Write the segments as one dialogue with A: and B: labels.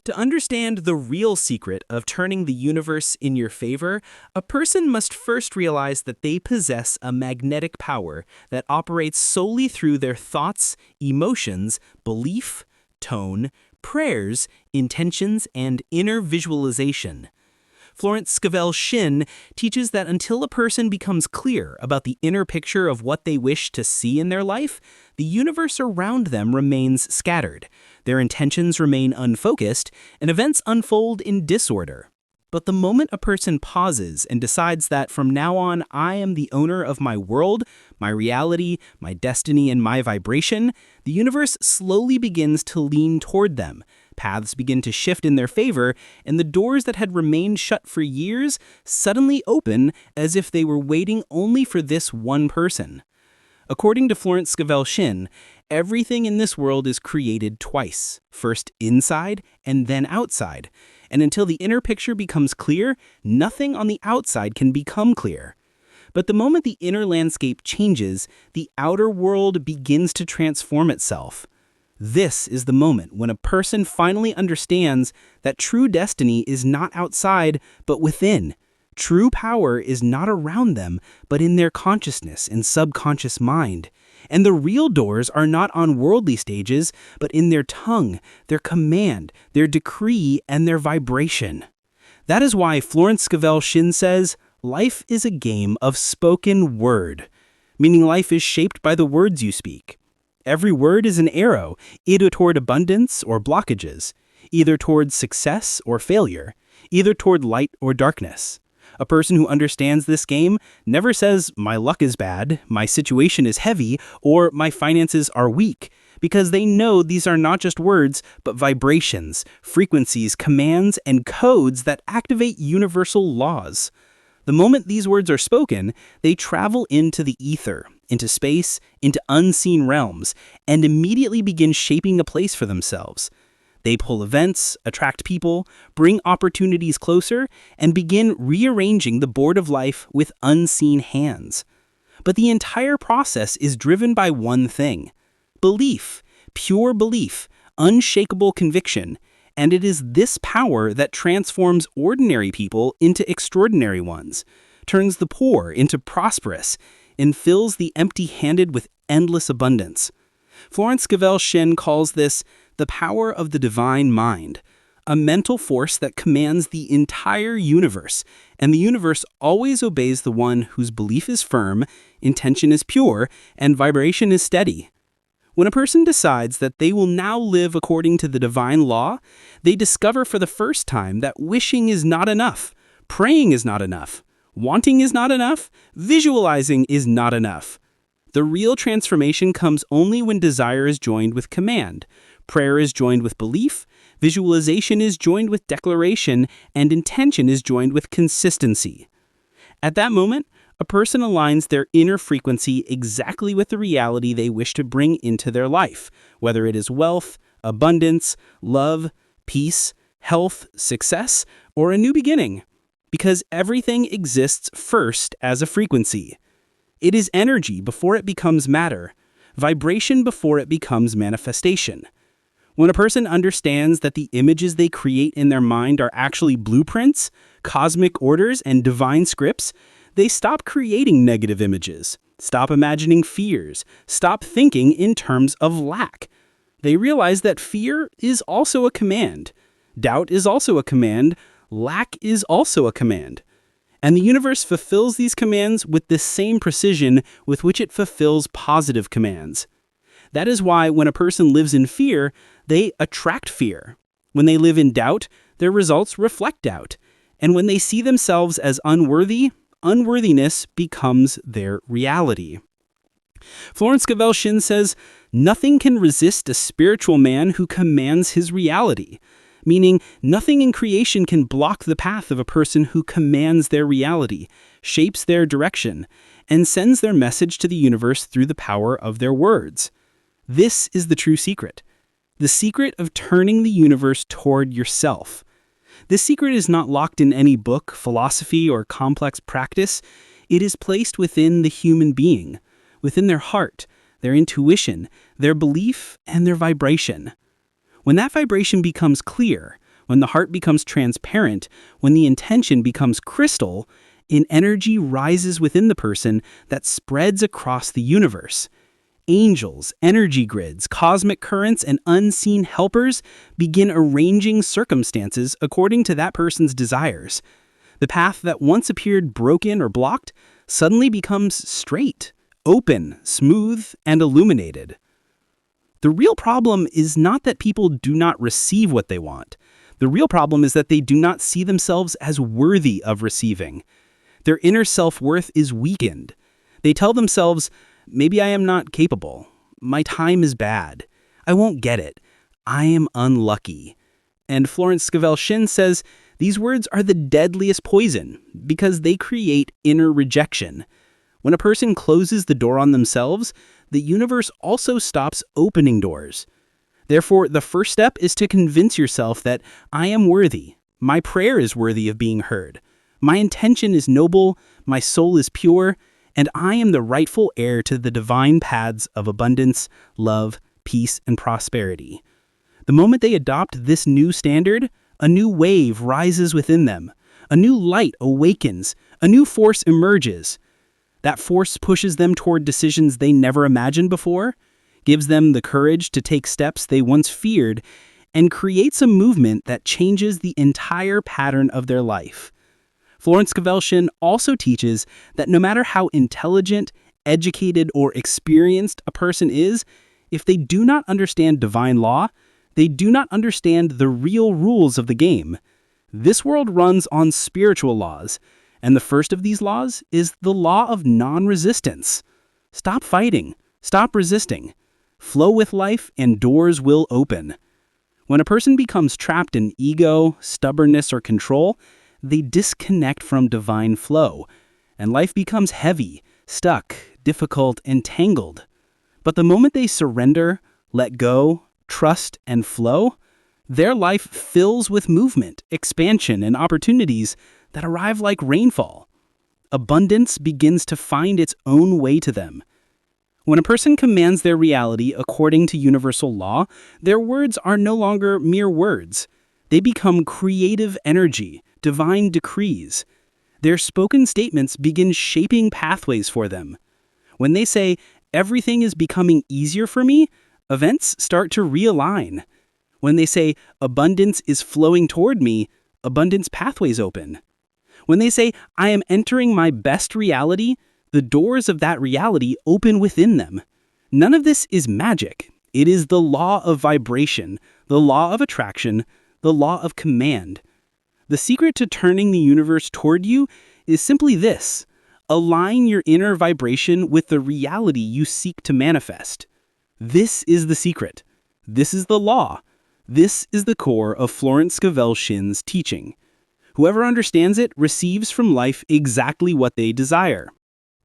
A: To understand the real secret of turning the universe in your favor, a person must first realize that they possess a magnetic power that operates solely through their thoughts, emotions, belief, tone, prayers, intentions, and inner visualization. Florence Scovel Shinn teaches that until a person becomes clear about the inner picture of what they wish to see in their life, the universe around them remains scattered, their intentions remain unfocused, and events unfold in disorder. But the moment a person pauses and decides that from now on I am the owner of my world, my reality, my destiny, and my vibration, the universe slowly begins to lean toward them. Paths begin to shift in their favor, and the doors that had remained shut for years suddenly open as if they were waiting only for this one person. According to Florence Scovel Shinn, everything in this world is created twice, first inside and then outside. And until the inner picture becomes clear, nothing on the outside can become clear. But the moment the inner landscape changes, the outer world begins to transform itself. This is the moment when a person finally understands that true destiny is not outside, but within. True power is not around them, but in their consciousness and subconscious mind. And the real doors are not on worldly stages, but in their tongue, their command, their decree, and their vibration. That is why Florence Scovel Shinn says, life is a game of spoken word, meaning life is shaped by the words you speak. Every word is an arrow, either toward abundance or blockages, either toward success or failure, either toward light or darkness. A person who understands this game never says, my luck is bad, my situation is heavy, or my finances are weak, because they know these are not just words, but vibrations, frequencies, commands, and codes that activate universal laws. The moment these words are spoken, they travel into the ether, into space, into unseen realms, and immediately begin shaping a place for themselves. They pull events, attract people, bring opportunities closer, and begin rearranging the board of life with unseen hands. But the entire process is driven by one thing: belief, pure belief, unshakable conviction, and it is this power that transforms ordinary people into extraordinary ones, turns the poor into prosperous, and fills the empty-handed with endless abundance. Florence Scovel Shinn calls this the power of the divine mind, a mental force that commands the entire universe, and the universe always obeys the one whose belief is firm, intention is pure, and vibration is steady. When a person decides that they will now live according to the divine law, they discover for the first time that wishing is not enough, praying is not enough, wanting is not enough, visualizing is not enough. The real transformation comes only when desire is joined with command, prayer is joined with belief, visualization is joined with declaration, and intention is joined with consistency. At that moment, a person aligns their inner frequency exactly with the reality they wish to bring into their life, whether it is wealth, abundance, love, peace, health, success, or a new beginning, because everything exists first as a frequency. It is energy before it becomes matter, vibration before it becomes manifestation. When a person understands that the images they create in their mind are actually blueprints, cosmic orders, and divine scripts, they stop creating negative images, stop imagining fears, stop thinking in terms of lack. They realize that fear is also a command, doubt is also a command, lack is also a command. And the universe fulfills these commands with the same precision with which it fulfills positive commands. That is why when a person lives in fear, they attract fear. When they live in doubt, their results reflect doubt. And when they see themselves as unworthy, unworthiness becomes their reality. Florence Scovel Shinn says, nothing can resist a spiritual man who commands his reality, meaning nothing in creation can block the path of a person who commands their reality, shapes their direction, and sends their message to the universe through the power of their words. This is the true secret. The secret of turning the universe toward yourself. This secret is not locked in any book, philosophy, or complex practice. It is placed within the human being, within their heart, their intuition, their belief, and their vibration. When that vibration becomes clear, When the heart becomes transparent, when the intention becomes crystal, an energy rises within the person that spreads across the universe. Angels, energy grids, cosmic currents, and unseen helpers begin arranging circumstances according to that person's desires. The path that once appeared broken or blocked suddenly becomes straight, open, smooth, and illuminated. The real problem is not that people do not receive what they want. The real problem is that they do not see themselves as worthy of receiving. Their inner self-worth is weakened. They tell themselves, maybe I am not capable. My time is bad. I won't get it. I am unlucky. And Florence Scovel Shinn says these words are the deadliest poison because they create inner rejection. When a person closes the door on themselves, the universe also stops opening doors. Therefore, the first step is to convince yourself that I am worthy. My prayer is worthy of being heard. My intention is noble, my soul is pure, and I am the rightful heir to the divine paths of abundance, love, peace, and prosperity. The moment they adopt this new standard, a new wave rises within them. A new light awakens. A new force emerges. That force pushes them toward decisions they never imagined before, gives them the courage to take steps they once feared, and creates a movement that changes the entire pattern of their life. Florence Scovel Shinn also teaches that no matter how intelligent, educated, or experienced a person is, if they do not understand divine law, they do not understand the real rules of the game. This world runs on spiritual laws, and the first of these laws is the law of non-resistance. Stop fighting. Stop resisting. Flow with life, and doors will open. When a person becomes trapped in ego, stubbornness, or control, they disconnect from divine flow, and life becomes heavy, stuck, difficult, and tangled. But the moment they surrender, let go, trust, and flow, their life fills with movement, expansion, and opportunities that arrive like rainfall. Abundance begins to find its own way to them. When a person commands their reality according to universal law, their words are no longer mere words. They become creative energy, divine decrees. Their spoken statements begin shaping pathways for them. When they say, everything is becoming easier for me, events start to realign. When they say, abundance is flowing toward me, abundance pathways open. When they say, I am entering my best reality, the doors of that reality open within them. None of this is magic. It is the law of vibration, the law of attraction, the law of command. The secret to turning the universe toward you is simply this: align your inner vibration with the reality you seek to manifest. This is the secret. This is the law. This is the core of Florence Scovel Shinn's teaching. Whoever understands it receives from life exactly what they desire.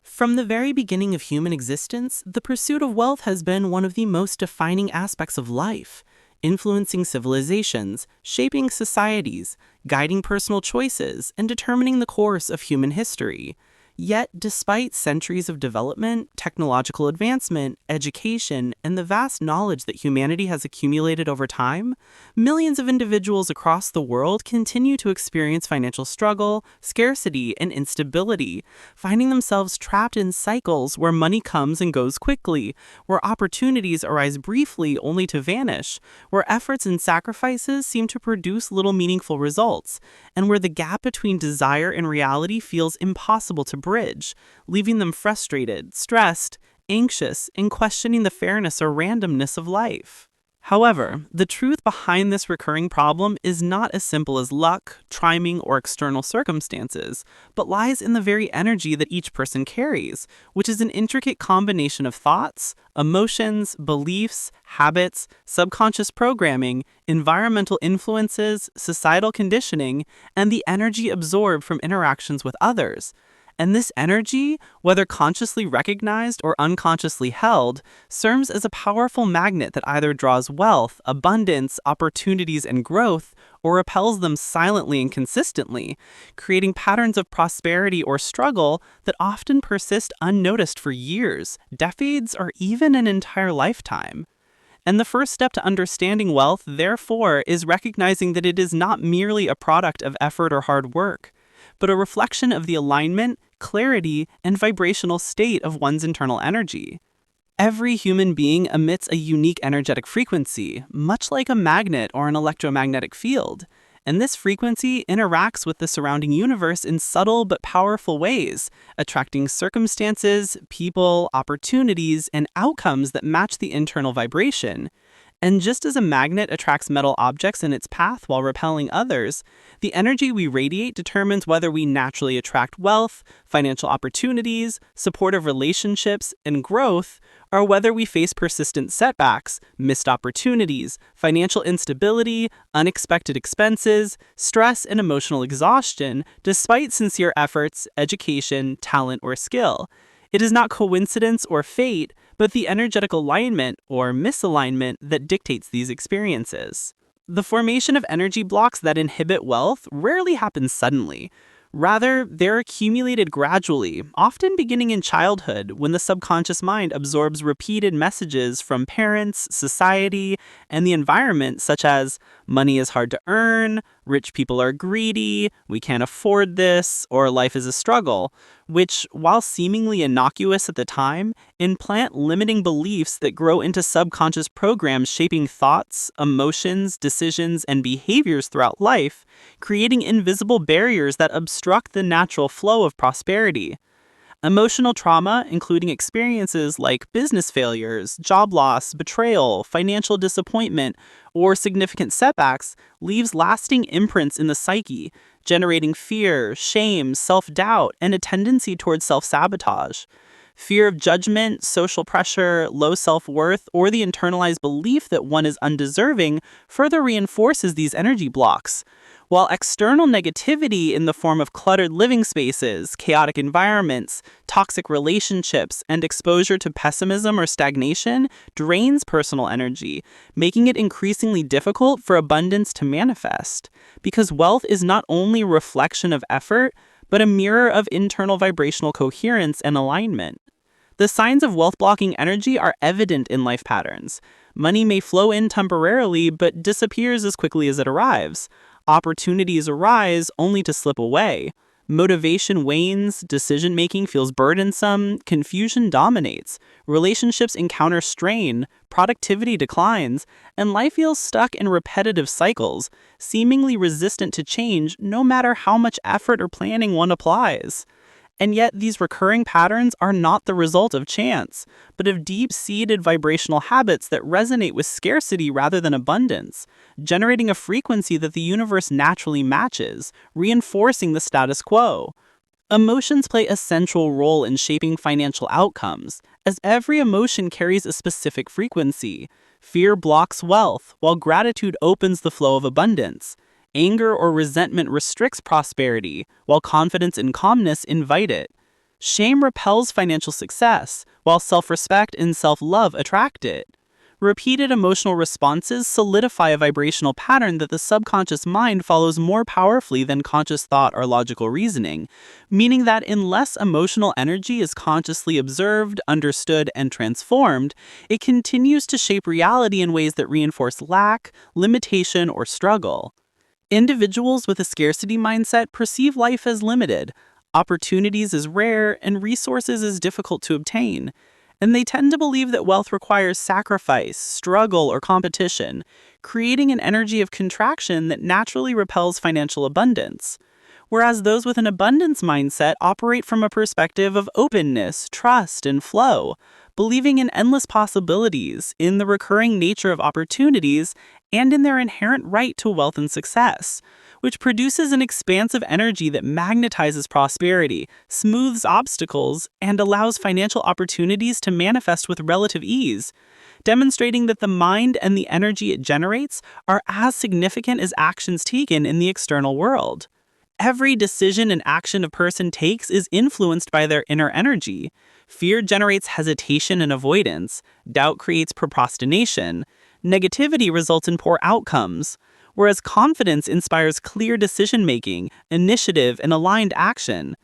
B: From the very beginning of human existence, the pursuit of wealth has been one of the most defining aspects of life, influencing civilizations, shaping societies, guiding personal choices, and determining the course of human history. Yet, despite centuries of development, technological advancement, education, and the vast knowledge that humanity has accumulated over time, millions of individuals across the world continue to experience financial struggle, scarcity, and instability, finding themselves trapped in cycles where money comes and goes quickly, where opportunities arise briefly only to vanish, where efforts and sacrifices seem to produce little meaningful results, and where the gap between desire and reality feels impossible to bridge, leaving them frustrated, stressed, anxious, and questioning the fairness or randomness of life. However, the truth behind this recurring problem is not as simple as luck, timing, or external circumstances, but lies in the very energy that each person carries, which is an intricate combination of thoughts, emotions, beliefs, habits, subconscious programming, environmental influences, societal conditioning, and the energy absorbed from interactions with others. And this energy, whether consciously recognized or unconsciously held, serves as a powerful magnet that either draws wealth, abundance, opportunities, and growth, or repels them silently and consistently, creating patterns of prosperity or struggle that often persist unnoticed for years, decades, or even an entire lifetime. And the first step to understanding wealth, therefore, is recognizing that it is not merely a product of effort or hard work, but a reflection of the alignment, clarity, and vibrational state of one's internal energy. Every human being emits a unique energetic frequency, much like a magnet or an electromagnetic field, and this frequency interacts with the surrounding universe in subtle but powerful ways, attracting circumstances, people, opportunities, and outcomes that match the internal vibration. And just as a magnet attracts metal objects in its path while repelling others, the energy we radiate determines whether we naturally attract wealth, financial opportunities, supportive relationships, and growth, or whether we face persistent setbacks, missed opportunities, financial instability, unexpected expenses, stress, and emotional exhaustion, despite sincere efforts, education, talent, or skill. It is not coincidence or fate, but the energetic alignment or misalignment that dictates these experiences. The formation of energy blocks that inhibit wealth rarely happens suddenly. Rather, they're accumulated gradually, often beginning in childhood when the subconscious mind absorbs repeated messages from parents, society, and the environment such as money is hard to earn, rich people are greedy, we can't afford this, or life is a struggle, which, while seemingly innocuous at the time, implant limiting beliefs that grow into subconscious programs shaping thoughts, emotions, decisions, and behaviors throughout life, creating invisible barriers that obstruct the natural flow of prosperity. Emotional trauma, including experiences like business failures, job loss, betrayal, financial disappointment, or significant setbacks, leaves lasting imprints in the psyche, generating fear, shame, self-doubt, and a tendency towards self-sabotage. Fear of judgment, social pressure, low self-worth, or the internalized belief that one is undeserving further reinforces these energy blocks. While external negativity in the form of cluttered living spaces, chaotic environments, toxic relationships, and exposure to pessimism or stagnation drains personal energy, making it increasingly difficult for abundance to manifest. Because wealth is not only a reflection of effort, but a mirror of internal vibrational coherence and alignment. The signs of wealth-blocking energy are evident in life patterns. Money may flow in temporarily, but disappears as quickly as it arrives. Opportunities arise only to slip away. Motivation wanes, decision-making feels burdensome, confusion dominates, relationships encounter strain, productivity declines, and life feels stuck in repetitive cycles, seemingly resistant to change no matter how much effort or planning one applies. And yet, these recurring patterns are not the result of chance, but of deep-seated vibrational habits that resonate with scarcity rather than abundance, generating a frequency that the universe naturally matches, reinforcing the status quo. Emotions play a central role in shaping financial outcomes, as every emotion carries a specific frequency. Fear blocks wealth, while gratitude opens the flow of abundance. Anger or resentment restricts prosperity, while confidence and calmness invite it. Shame repels financial success, while self-respect and self-love attract it. Repeated emotional responses solidify a vibrational pattern that the subconscious mind follows more powerfully than conscious thought or logical reasoning, meaning that unless emotional energy is consciously observed, understood, and transformed, it continues to shape reality in ways that reinforce lack, limitation, or struggle. Individuals with a scarcity mindset perceive life as limited, opportunities as rare, and resources as difficult to obtain. And they tend to believe that wealth requires sacrifice, struggle, or competition, creating an energy of contraction that naturally repels financial abundance. Whereas those with an abundance mindset operate from a perspective of openness, trust, and flow, believing in endless possibilities, in the recurring nature of opportunities, and in their inherent right to wealth and success, which produces an expansive energy that magnetizes prosperity, smooths obstacles, and allows financial opportunities to manifest with relative ease, demonstrating that the mind and the energy it generates are as significant as actions taken in the external world. Every decision and action a person takes is influenced by their inner energy. Fear generates hesitation and avoidance. Doubt creates procrastination. Negativity results in poor outcomes, whereas confidence inspires clear decision-making, initiative, and aligned action.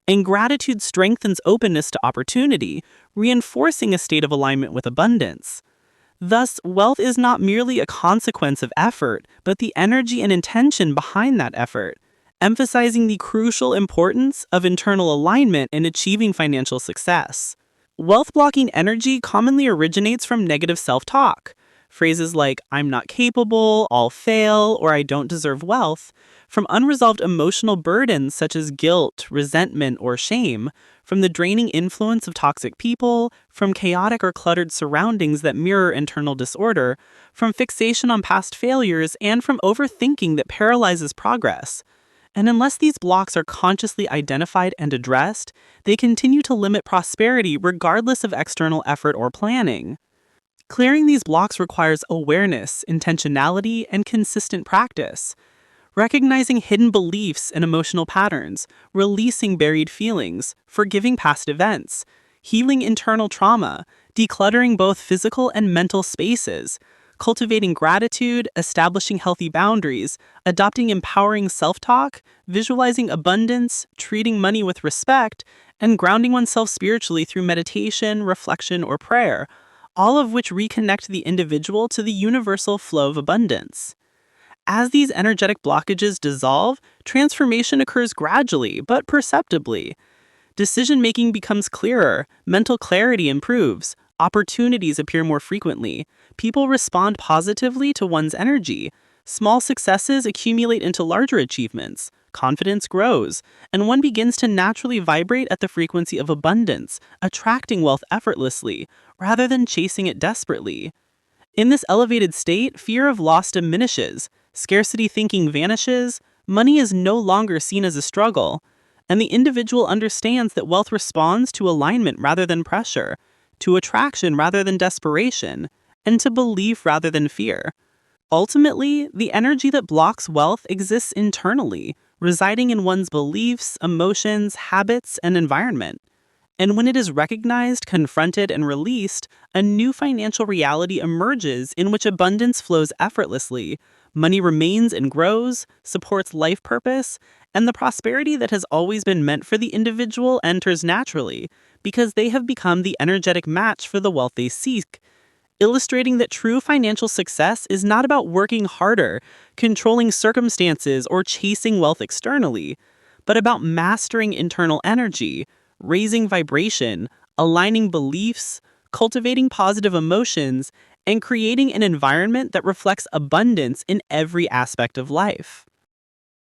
B: And gratitude strengthens openness to opportunity, reinforcing a state of alignment with abundance. Thus, wealth is not merely a consequence of effort, but the energy and intention behind that effort, emphasizing the crucial importance of internal alignment in achieving financial success. Wealth blocking energy commonly originates from negative self-talk. Phrases like, I'm not capable, I'll fail, or I don't deserve wealth, from unresolved emotional burdens such as guilt, resentment, or shame, from the draining influence of toxic people, from chaotic or cluttered surroundings that mirror internal disorder, from fixation on past failures, and from overthinking that paralyzes progress. And unless these blocks are consciously identified and addressed, they continue to limit prosperity regardless of external effort or planning. Clearing these blocks requires awareness, intentionality, and consistent practice. Recognizing hidden beliefs and emotional patterns, releasing buried feelings, forgiving past events, healing internal trauma, decluttering both physical and mental spaces, cultivating gratitude, establishing healthy boundaries, adopting empowering self-talk, visualizing abundance, treating money with respect, and grounding oneself spiritually through meditation, reflection, or prayer, all of which reconnect the individual to the universal flow of abundance. As these energetic blockages dissolve, transformation occurs gradually but perceptibly. Decision-making becomes clearer, mental clarity improves, opportunities appear more frequently, people respond positively to one's energy, small successes accumulate into larger achievements, confidence grows, and one begins to naturally vibrate at the frequency of abundance, attracting wealth effortlessly, rather than chasing it desperately. In this elevated state, fear of loss diminishes, scarcity thinking vanishes, money is no longer seen as a struggle, and the individual understands that wealth responds to alignment rather than pressure, to attraction rather than desperation, and to belief rather than fear. Ultimately, the energy that blocks wealth exists internally, residing in one's beliefs, emotions, habits, and environment. And when it is recognized, confronted, and released, a new financial reality emerges in which abundance flows effortlessly, money remains and grows, supports life purpose, and the prosperity that has always been meant for the individual enters naturally, because they have become the energetic match for the wealth they seek, illustrating that true financial success is not about working harder, controlling circumstances, or chasing wealth externally, but about mastering internal energy, raising vibration, aligning beliefs, cultivating positive emotions, and creating an environment that reflects abundance in every aspect of life.